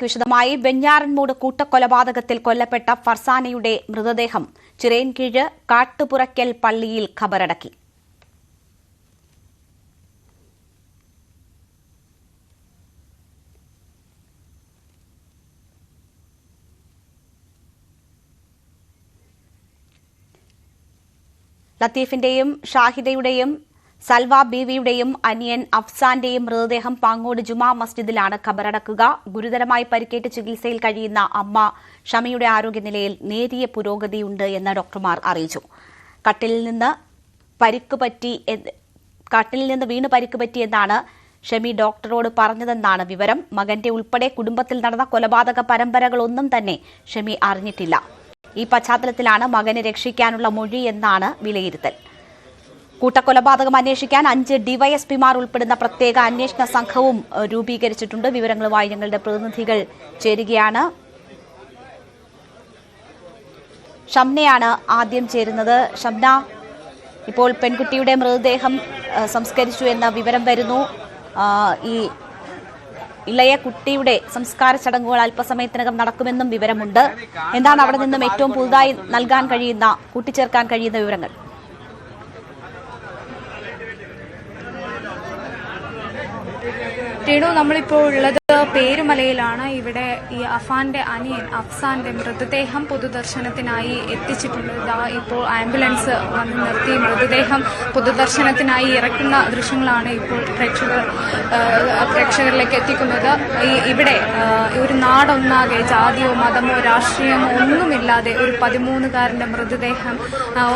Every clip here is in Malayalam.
വിശദമായി വെഞ്ഞാറൻമൂട് കൂട്ടക്കൊലപാതകത്തിൽ കൊല്ലപ്പെട്ട ഫർസാനയുടെ മൃതദേഹം ചിറയൻകീഴ് കാട്ടുപുറയ്ക്കൽ പള്ളിയിൽ ഖബറടക്കി. ലത്തീഫിന്റെയും ഷാഹിദയുടെയും സൽവ ബീവിയുടെയും അനിയൻ അഫ്സാന്റെയും മൃതദേഹം പാങ്ങോട് ജുമാ മസ്ജിദിലാണ് ഖബറടക്കുക. ഗുരുതരമായി പരിക്കേറ്റ് ചികിത്സയിൽ കഴിയുന്ന അമ്മ ഷമിയുടെ ആരോഗ്യനിലയിൽ നേരിയ പുരോഗതിയുണ്ട് എന്ന് ഡോക്ടർമാർ അറിയിച്ചു. കട്ടിലിൽ നിന്ന് വീണ് പരിക്ക് പറ്റിയെന്നാണ് ഷമി ഡോക്ടറോട് പറഞ്ഞതെന്നാണ് വിവരം. മകന്റെ ഉൾപ്പെടെ കുടുംബത്തിൽ നടന്ന കൊലപാതക പരമ്പരകളൊന്നും തന്നെ ഷമി അറിഞ്ഞിട്ടില്ല. ഈ പശ്ചാത്തലത്തിലാണ് മകനെ രക്ഷിക്കാനുള്ള മൊഴി എന്നാണ് വിലയിരുത്തൽ. കൂട്ടക്കൊലപാതകം അന്വേഷിക്കാൻ 5 ഡിവൈഎസ്പിമാർ ഉൾപ്പെടുന്ന പ്രത്യേക അന്വേഷണ സംഘവും രൂപീകരിച്ചിട്ടുണ്ട്. വിവരങ്ങളുമായി ഞങ്ങളുടെ പ്രതിനിധികൾ ചേരുകയാണ്. ഷംനയാണ് ആദ്യം ചേരുന്നത്. ഷംന, ഇപ്പോൾ പെൺകുട്ടിയുടെ മൃതദേഹം സംസ്കരിച്ചു എന്ന വിവരം വരുന്നു. ഈ ഇളയ കുട്ടിയുടെ സംസ്കാര ചടങ്ങുകൾ അല്പസമയത്തിനകം നടക്കുമെന്നും വിവരമുണ്ട്. എന്താണ് അവിടെ നിന്നും ഏറ്റവും പുതുതായി കൂട്ടിച്ചേർക്കാൻ കഴിയുന്ന വിവരങ്ങൾ? രേണു, നമ്മളിപ്പോൾ ഉള്ളത് പേരുമലയിലാണ്. ഇവിടെ ഈ അഫാന്റെ അനിയൻ അഫ്സാന്റെ മൃതദേഹം പൊതുദർശനത്തിനായി എത്തിച്ചിട്ടുണ്ട്. ഇപ്പോൾ ആംബുലൻസ് വന്ന് നിർത്തി മൃതദേഹം പൊതുദർശനത്തിനായി ഇറക്കുന്ന ദൃശ്യങ്ങളാണ് ഇപ്പോൾ പ്രേക്ഷകരിലേക്ക് എത്തിക്കുന്നത്. ഇവിടെ ഒരു നാടൊന്നാകെ ജാതിയോ മതമോ രാഷ്ട്രീയമോ ഒന്നുമില്ലാതെ ഒരു 13-കാരന്റെ മൃതദേഹം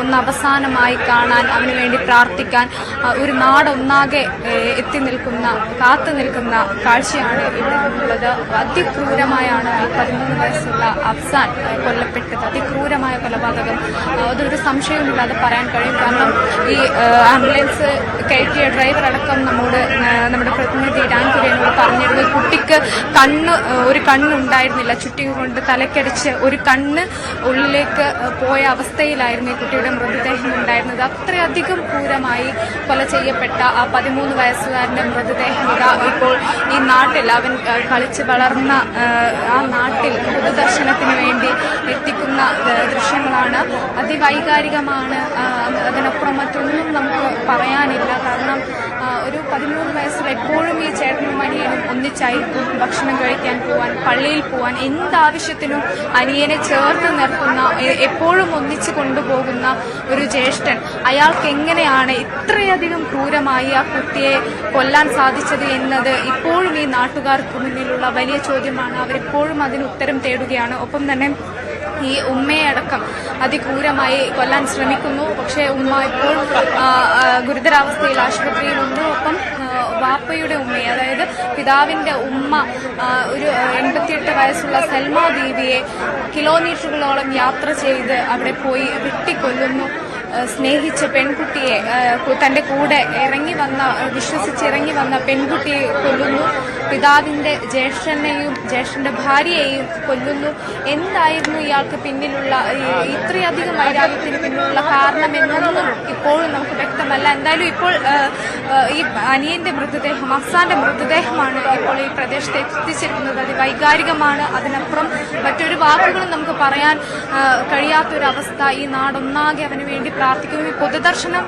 ഒന്ന് അവസാനമായി കാണാൻ, അവന് വേണ്ടി പ്രാർത്ഥിക്കാൻ ഒരു നാടൊന്നാകെ കാത്തു നിൽക്കുന്ന കാഴ്ചയാണ് ഇവിടെ ഉള്ളത്. അതിക്രൂരമായാണ് 13 വയസ്സുള്ള അഫ്സാൻ കൊല്ലപ്പെട്ടത്. അതിക്രൂരമായ കൊലപാതകം, അതൊരു സംശയവുമില്ലാതെ പറയാൻ കഴിയും. കാരണം ഈ ആംബുലൻസ് കയറ്റിയ ഡ്രൈവർ അടക്കം നമ്മുടെ പ്രതിനിധി രാൻകുര്യനോട് പറഞ്ഞിരുന്നു, കുട്ടിക്ക് ഒരു കണ്ണുണ്ടായിരുന്നില്ല. ചുറ്റി കൊണ്ട് തലക്കടിച്ച് ഒരു കണ്ണ് ഉള്ളിലേക്ക് പോയ അവസ്ഥയിലായിരുന്നു ഈ കുട്ടിയുടെ മൃതദേഹം ഉണ്ടായിരുന്നത്. അത്രയധികം ക്രൂരമായി കൊല ചെയ്യപ്പെട്ട ആ 13 വയസ്സുകാരന്റെ മൃതദേഹം ഇപ്പോൾ ഈ നാട്ടിൽ, അവൻ കളിച്ച് വളർന്ന ആ നാട്ടിൽ പൊതുദർശനത്തിന് വേണ്ടി എത്തിക്കുന്ന ദൃശ്യങ്ങളാണ്. അതിവൈകാരികമാണ്. അതിനപ്പുറം മറ്റൊന്നും നമുക്ക് പറയാനില്ല. കാരണം ഒരു 13 വയസ്സിൽ എപ്പോഴും ഈ ചേട്ടനും അനിയനും ഒന്നിച്ചായിരിക്കും ഭക്ഷണം കഴിക്കാൻ പോവാൻ, പള്ളിയിൽ പോവാൻ, എന്താവശ്യത്തിനും അനിയനെ ചേർത്ത് നിർത്തുന്ന, എപ്പോഴും ഒന്നിച്ച് കൊണ്ടുപോകുന്ന ഒരു ജ്യേഷ്ഠൻ, അയാൾക്ക് എങ്ങനെയാണ് ഇത്രയധികം ക്രൂരമായി ആ കുട്ടിയെ കൊല്ലാൻ സാധിച്ചത് എന്നത് ഇപ്പോഴും ഈ നാട്ടുകാർക്ക് മുന്നിലുള്ള വലിയ ചോദ്യമാണ്. അവരിപ്പോഴും അതിന് ഉത്തരം തേടുകയാണ്. ഒപ്പം തന്നെ ഈ ഉമ്മയെ അടക്കം അതിക്രൂരമായി കൊല്ലാൻ ശ്രമിക്കുന്നു. പക്ഷേ ഉമ്മ ഇപ്പോൾ ഗുരുതരാവസ്ഥയിൽ ആശുപത്രിയിലുണ്ട്. ഒപ്പം വാപ്പയുടെ ഉമ്മയെ, അതായത് പിതാവിന്റെ ഉമ്മ, ഒരു 88 വയസ്സുള്ള സൽമ ബീവിയെ കിലോമീറ്ററുകളോളം യാത്ര ചെയ്ത് അവിടെ പോയി വെട്ടിക്കൊല്ലുന്നു. സ്നേഹിച്ച പെൺകുട്ടിയെ, തന്റെ കൂടെ വിശ്വസിച്ചിറങ്ങി വന്ന പെൺകുട്ടിയെ കൊല്ലുന്നു. പിതാവിന്റെ ജ്യേഷ്ഠന്റെ ഭാര്യയെയും കൊല്ലുന്നു. എന്തായിരുന്നു ഇയാൾക്ക് പിന്നിലുള്ള, ഇത്രയധികം വൈരാഗ്യത്തിന് പിന്നിലുള്ള കാരണമെന്നൊന്നും ഇപ്പോഴും നമുക്ക് വ്യക്തമല്ല. എന്തായാലും ഇപ്പോൾ ഈ അനിയന്റെ മൃതദേഹം, അഫ്സാന്റെ മൃതദേഹമാണ് ഇപ്പോൾ ഈ പ്രദേശത്ത് എത്തിച്ചിരിക്കുന്നത്. അത് വൈകാരികമാണ്. അതിനപ്പുറം മറ്റൊരു വാക്കുകളും നമുക്ക് പറയാൻ കഴിയാത്തൊരവസ്ഥ. ഈ നാടൊന്നാകെ അവന് വേണ്ടി പ്രാർത്ഥിക്കും. ഈ പൊതുദർശനം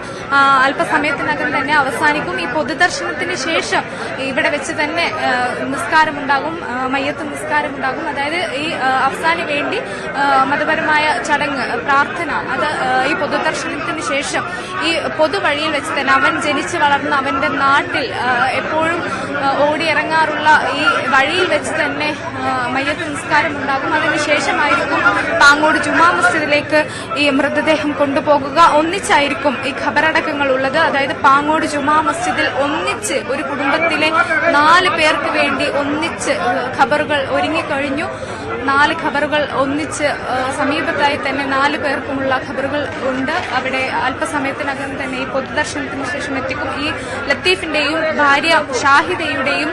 അല്പസമയത്തിനകം തന്നെ അവസാനിക്കും. ഈ പൊതുദർശനത്തിന് ശേഷം ഇവിടെ വെച്ച് തന്നെ നിസ്കാരമുണ്ടാകും, മയ്യത്ത് നിസ്കാരമുണ്ടാകും. അതായത് ഈ അഫ്സാന് വേണ്ടി മതപരമായ ചടങ്ങ്, പ്രാർത്ഥന, അത് ഈ പൊതുദർശനത്തിന് ശേഷം ഈ പൊതുവഴിയിൽ വെച്ച് തന്നെ, അവൻ ജനിച്ചു വളർന്ന അവന്റെ നാട്ടിൽ എപ്പോഴും ഓടിയിറങ്ങാറുള്ള ഈ വഴിയിൽ വെച്ച് തന്നെ മയ്യത്ത് നിസ്കാരം ഉണ്ടാകും. അതിനുശേഷമായിരിക്കും പാങ്ങോട് ജുമാ മസ്ജിദിലേക്ക് ഈ മൃതദേഹം കൊണ്ടുപോകുക. ഒന്നിച്ചായിരിക്കും ഈ ഖബറടക്കങ്ങൾ ഉള്ളത്. അതായത് പാങ്ങോട് ജുമാ മസ്ജിദിൽ ഒന്നിച്ച് ഒരു കുടുംബത്തിലെ 4 പേർക്ക് വേണ്ടി ഒന്നിച്ച് ഖബറുകൾ ഒരുങ്ങിക്കഴിഞ്ഞു. 4 ഖബറുകൾ ഒന്നിച്ച് സമീപത്തായി തന്നെ 4 പേർക്കുമുള്ള ഖബറുകൾ ഉണ്ട്. അവിടെ അല്പസമയത്തിനകം തന്നെ ഈ പൊതുദർശനത്തിന് ശേഷം എത്തിക്കും. ഈ ലത്തീഫിന്റെയും ഭാര്യ ഷാഹിദയുടെയും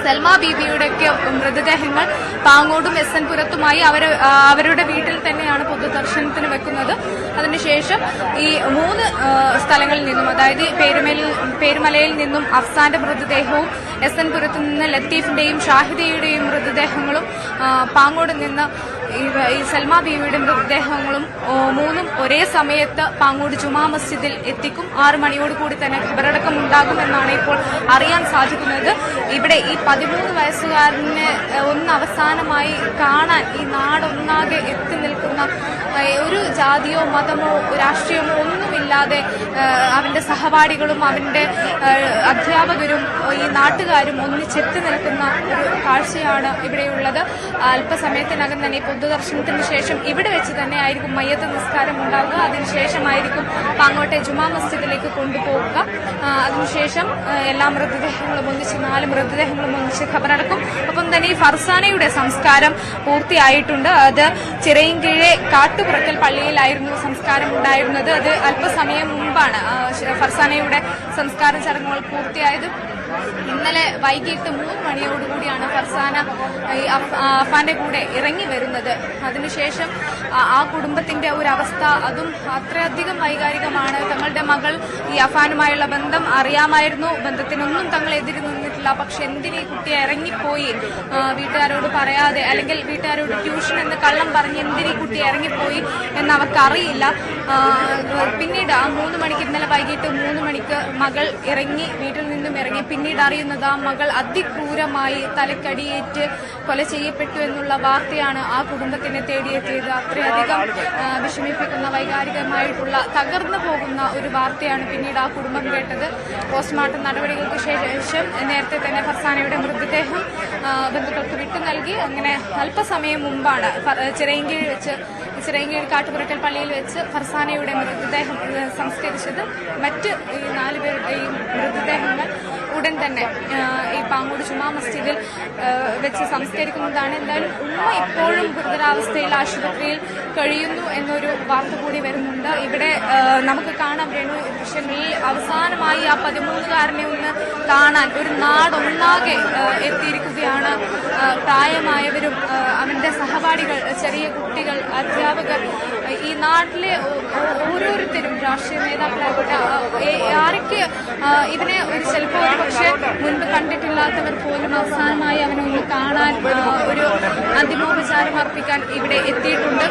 സൽമ ബീവിയുടെയൊക്കെ മൃതദേഹങ്ങൾ പാങ്ങോടും SN പുരത്തുമായി അവരുടെ വീട്ടിൽ തന്നെയാണ് പൊതുദർശനത്തിന് വെക്കുന്നത്. അതിനുശേഷം ഈ 3 സ്ഥലങ്ങളിൽ നിന്നും, അതായത് പേരുമലയിൽ നിന്നും അഫ്സാന്റെ മൃതദേഹവും SN പുരത്തു നിന്ന് ലത്തീഫിന്റെയും ഷാഹിദയുടെയും മൃതദേഹങ്ങളും പാങ്ങോട് നിന്ന് ഈ സൽമ ബീവിയുടെ മൃതദേഹങ്ങളും 3 ഒരേ സമയത്ത് പാങ്ങോട് ജുമാ മസ്ജിദിൽ എത്തിക്കും. 6 മണിയോടുകൂടി തന്നെ ഖബറടക്കം ഉണ്ടാകുമെന്നാണ് ഇപ്പോൾ അറിയാൻ സാധിക്കുന്നത്. ഇവിടെ ഈ 13 വയസ്സുകാരനെ ഒന്ന് അവസാനമായി കാണാൻ ഈ നാടൊന്നാകെ എത്തി നിൽക്കുന്ന, ഒരു ജാതിയോ മതമോ രാഷ്ട്രീയമോ ഒന്നുമില്ലാതെ അവന്റെ സഹപാഠികളും അവന്റെ അധ്യാപകരും ഈ നാട്ടുകാരും ഒന്നിച്ചെത്തി നിൽക്കുന്ന ഒരു കാഴ്ചയാണ് ഇവിടെയുള്ളത്. അല്പസമയത്തിനകം തന്നെ പൊതുദർശനത്തിന് ശേഷം ഇവിടെ വെച്ച് തന്നെ ആയിരിക്കും മയ്യത്ത് നിസ്കാരം ഉണ്ടാവുക. അതിനുശേഷമായിരിക്കും പാങ്ങോട്ടെ ജുമാ മസ്ജിദിലേക്ക് കൊണ്ടുപോവുക. അതിനുശേഷം എല്ലാ മൃതദേഹങ്ങളും ഒന്നിച്ച് 4 മൃതദേഹങ്ങളും ഒന്നിച്ച് ഖബറടക്കും. ഒപ്പം തന്നെ ഈ ഫർസാനയുടെ സംസ്കാരം പൂർത്തിയായിട്ടുണ്ട്. അത് ചിറയിൻകീഴെ കാട്ടുപുറക്കൽ പള്ളിയിലായിരുന്നു സംസ്കാരം ഉണ്ടായിരുന്നത്. അത് അല്പസമയം മുമ്പാണ് ഫർസാനയുടെ സംസ്കാര ചടങ്ങുകൾ പൂർത്തിയായത്. ഇന്നലെ വൈകിട്ട് 3 മണിയോടുകൂടിയാണ് ഫർസാന ഈ അഫാന്റെ കൂടെ ഇറങ്ങി വരുന്നത്. അതിനുശേഷം ആ കുടുംബത്തിന്റെ ഒരു അവസ്ഥ അതും അത്രയധികം വൈകാരികമാണ്. തങ്ങളുടെ മകൾ ഈ അഫാനുമായുള്ള ബന്ധം അറിയാമായിരുന്നു, ബന്ധത്തിനൊന്നും തങ്ങൾ എതിര് നിന്നിട്ടില്ല. പക്ഷെ എന്തിനീ കുട്ടിയെ ഇറങ്ങിപ്പോയി, വീട്ടുകാരോട് പറയാതെ, അല്ലെങ്കിൽ വീട്ടുകാരോട് ട്യൂഷൻ എന്ന് കള്ളം പറഞ്ഞ് എന്തിനീ കുട്ടി ഇറങ്ങിപ്പോയി എന്ന് അവർക്കറിയില്ല. പിന്നീട് ആ 3 മണിക്ക്, ഇന്നലെ വൈകിട്ട് 3 മണിക്ക് മകൾ ഇറങ്ങി, വീട്ടിൽ നിന്നും ഇറങ്ങി. പിന്നീട് അറിയുന്നത് ആ മകൾ അതിക്രൂരമായി തലക്കടിയേറ്റ് കൊല ചെയ്യപ്പെട്ടു എന്നുള്ള വാർത്തയാണ് ആ കുടുംബത്തിനെ തേടിയെത്തിയത്. അത്രയധികം വിഷമിപ്പിക്കുന്ന, വൈകാരികമായിട്ടുള്ള, തകർന്നു പോകുന്ന ഒരു വാർത്തയാണ് പിന്നീട് ആ കുടുംബം കേട്ടത്. പോസ്റ്റ്മോർട്ടം നടപടികൾക്ക് ശേഷം നേരത്തെ തന്നെ ഫർസാനയുടെ മൃതദേഹം ബന്ധുക്കൾക്ക് വിട്ടു നൽകി. അങ്ങനെ അല്പസമയം മുമ്പാണ് ചിറയിൻകീഴ് കാട്ടുപുറക്കൽ പള്ളിയിൽ വെച്ച് ഫർസാനയുടെ മൃതദേഹം സംസ്കരിച്ചത്. മറ്റ് 4 പേരുടെയും മൃതദേഹങ്ങൾ ഉടൻ തന്നെ ഈ പാങ്ങോട് ജുമാ മസ്ജിദിൽ വെച്ച് സംസ്കരിക്കുന്നതാണ്. എന്തായാലും ഉമ്മ ഇപ്പോഴും ഗുരുതരാവസ്ഥയിൽ ആശുപത്രിയിൽ കഴിയുന്നു എന്നൊരു വാർത്ത കൂടി വരുന്നുണ്ട്. ഇവിടെ നമുക്ക് കാണാം ദൃശ്യങ്ങളിൽ അവസാനമായി ആ 13കാരനെ ഒന്ന് കാണാൻ ഒരു നാടൊന്നാകെ എത്തിയിരിക്കുകയാണ്. പ്രായമായവരും അവന്റെ സഹപാഠികൾ, ചെറിയ കുട്ടികൾ, അധ്യാപകർ, ഈ നാട്ടിലെ ഓരോരുത്തരും, രാഷ്ട്രീയ നേതാക്കളായിക്കോട്ടെ, ആരൊക്കെ ഇവനെ ചിലപ്പോൾ പക്ഷെ മുൻപ് കണ്ടിട്ടില്ലാത്തവർ പോലും അവസാനമായി അവനൊന്ന് കാണാൻ, ഒരു അന്തിമോപചാരം അർപ്പിക്കാൻ ഇവിടെ എത്തിയിട്ടുണ്ട്.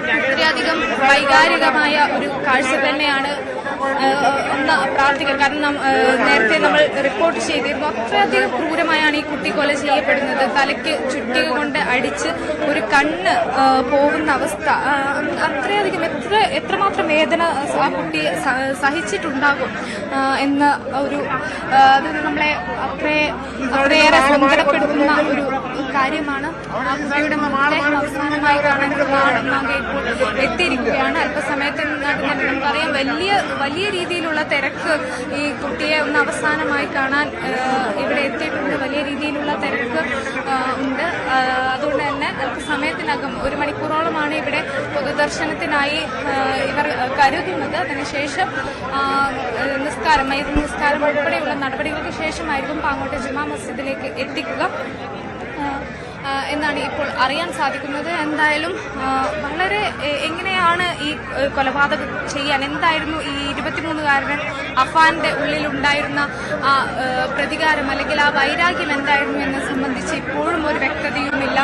വളരെയധികം വൈകാരികമായ ഒരു കാഴ്ച തന്നെയാണ്. ഒന്ന് പ്രാർത്ഥിക്കുക, കാരണം നേരത്തെ നമ്മൾ റിപ്പോർട്ട് ചെയ്തിരുന്നു, അത്രയധികം ക്രൂരമായാണ് ഈ കുട്ടി കൊല ചെയ്യപ്പെടുന്നത്. തലയ്ക്ക് ചുറ്റിക കൊണ്ട് അടിച്ച് ഒരു കണ്ണ് പോകുന്ന അവസ്ഥ, അത്രയധികം എത്രമാത്രം വേദന ആ കുട്ടി സഹിച്ചിട്ടുണ്ടാകും എന്ന് ഒരു അത് നമ്മളെ അത്രയേറെ സങ്കടപ്പെടുത്തുന്ന ഒരു കാര്യമാണ്. ആ കുട്ടിയുടെ മൃതദേഹം അവസാനമായി കാണാൻ ഇപ്പോൾ എത്തിയിരിക്കുകയാണ്. അല്പസമയത്തിനകം തന്നെ നമുക്കറിയാം വലിയ രീതിയിലുള്ള തിരക്ക് ഈ കുട്ടിയെ ഒന്ന് അവസാനമായി കാണാൻ ഇവിടെ എത്തിയിട്ടുണ്ട്. വലിയ രീതിയിലുള്ള തിരക്ക് ഉണ്ട്. അതുകൊണ്ട് തന്നെ അല്പസമയത്തിനകം 1 മണിക്കൂറോളമാണ് ഇവിടെ പൊതുദർശനത്തിനായി ഇവർ കരുതുന്നത്. അതിനുശേഷം മയ്യത്ത് നിസ്കാരം ഉൾപ്പെടെയുള്ള നടപടികൾക്ക് ശേഷമായിരിക്കും പാങ്ങോട്ടെ ജുമാ മസ്ജിദിലേക്ക് എത്തിക്കുക എന്നാണ് ഇപ്പോൾ അറിയാൻ സാധിക്കുന്നത്. എന്തായാലും വളരെ എങ്ങനെയാണ് ഈ കൊലപാതകം ചെയ്യാൻ, എന്തായിരുന്നു ഈ 23കാരൻ അഫാന്റെ ഉള്ളിലുണ്ടായിരുന്ന ആ പ്രതികാരം അല്ലെങ്കിൽ ആ വൈരാഗ്യം എന്തായിരുന്നു എന്നെ സംബന്ധിച്ച് ഇപ്പോഴും ഒരു വ്യക്തതയുമില്ല.